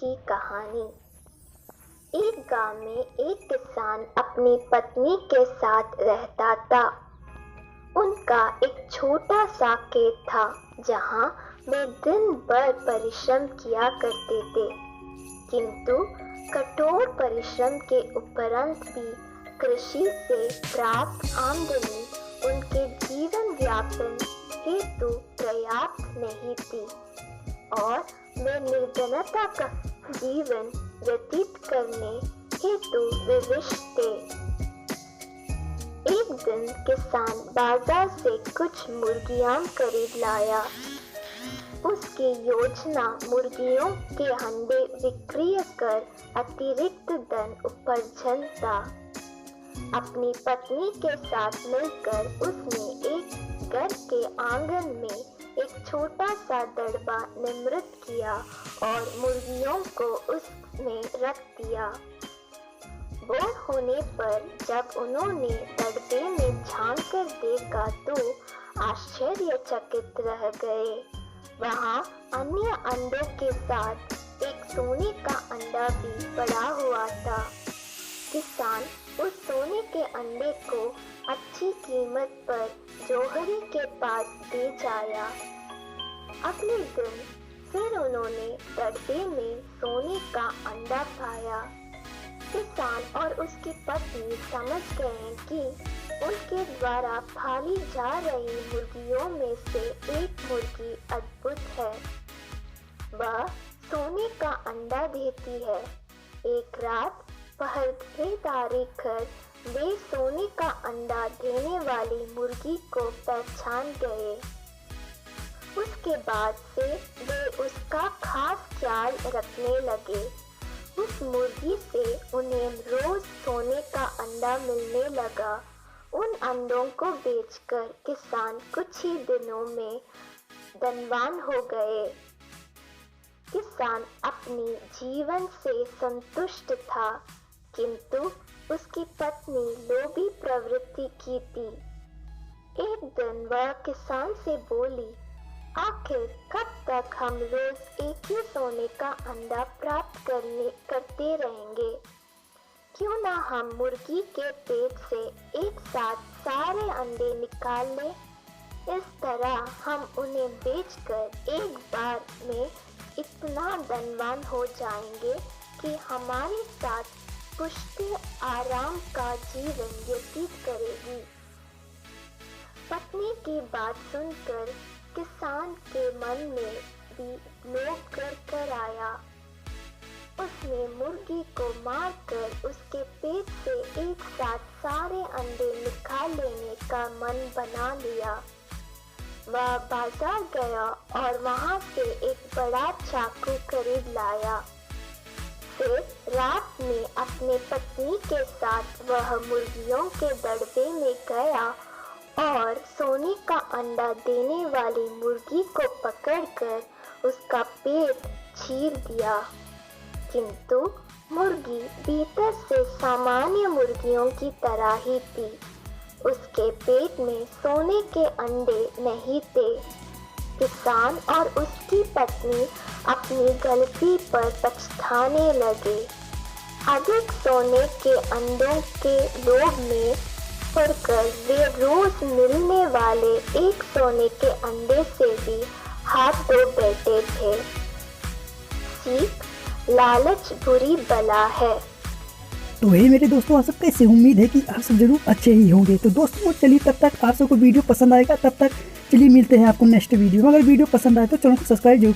की कहानी। एक गांव में एक किसान अपनी पत्नी के साथ रहता था। उनका एक छोटा सा खेत था जहां वे दिन भर परिश्रम किया करते थे, किंतु कठोर परिश्रम के उपरांत भी कृषि से प्राप्त आमदनी उनके जीवन यापन हेतु पर्याप्त नहीं थी और वे निर्धनता का जीवन व्यतीत करने हेतु विवश थे। एक दिन किसान बाजार से कुछ मुर्गियां खरीद लाया। उसकी योजना मुर्गियों के अंडे विक्रय कर अतिरिक्त धन उपार्जन था। अपनी पत्नी के साथ मिलकर उसने एक घर के आंगन में एक छोटा सा दड़बा निर्मित किया और मुर्गियों को उसमें रख दिया। भोर होने पर जब उन्होंने दड़बे में झांक कर देखा तो आश्चर्यचकित रह गए। वहां अन्य अंडों के साथ एक सोने का अंडा भी पड़ा हुआ था। किसान उस सोने के अंडे को अच्छी कीमत पर जौहरी के पास बेच आया। अगले दिन फिर उन्होंने दड़बे में सोने का अंडा पाया। किसान और उसकी पत्नी समझ गए कि उनके द्वारा पाली जा रही मुर्गियों में से एक मुर्गी अद्भुत है। वह सोने का अंडा देती है। एक रात पहरेदारी कर वे सोने का अंडा देने वाली मुर्गी को पहचान गए। उसके बाद से वे उसका खास ख्याल रखने लगे। उस मुर्गी से उन्हें रोज सोने का अंडा मिलने लगा। उन अंडों को बेचकर किसान कुछ ही दिनों में धनवान हो गए। किसान अपनी जीवन से संतुष्ट था, किंतु उसकी पत्नी लोभी प्रवृत्ति की थी। एक दिन वह किसान से बोली, आखिर कब तक हम रोज एक ही सोने का अंडा प्राप्त करते रहेंगे? क्यों ना हम मुर्गी के पेट से एक साथ सारे अंडे निकाल लें? इस तरह हम उन्हें बेचकर एक बार में इतना धनवान हो जाएंगे कि हमारे साथ पुष्टि आराम का जीवन व्यतीत करेगी। पत्नी की बात सुनकर किसान के मन में भी लोभ कर आया। उसने मुर्गी को मारकर उसके पेट से एक साथ सारे अंडे निकाल लेने का मन बना लिया। वह बाजार गया और वहां से एक बड़ा चाकू खरीद लाया। फिर रात में अपने पत्नी के साथ वह मुर्गियों के दड़बे में गया और सोने का अंडा देने वाली मुर्गी को पकड़कर उसका पेट चीर दिया, किंतु मुर्गी भीतर से सामान्य मुर्गियों की तरह ही थी। उसके पेट में सोने के अंडे नहीं थे। किसान और उसकी पत्नी अपनी गलती पर पछताने लगे। अधिक सोने के अंडों के लोभ में पड़कर वे रोज मिलने वाले एक सोने के अंडे से भी हाथ धो बैठे थे। सीख, लालच बुरी बला है। तो वही मेरे दोस्तों, आप सब कैसे? उम्मीद है कि आप सब जरूर अच्छे ही होंगे। तो दोस्तों चलिए, तब तक आप सबको वीडियो पसंद आएगा, तब तक चलिए मिलते हैं आपको नेक्स्ट वीडियो में। अगर वीडियो पसंद आए तो चैनल को सब्सक्राइब जरूर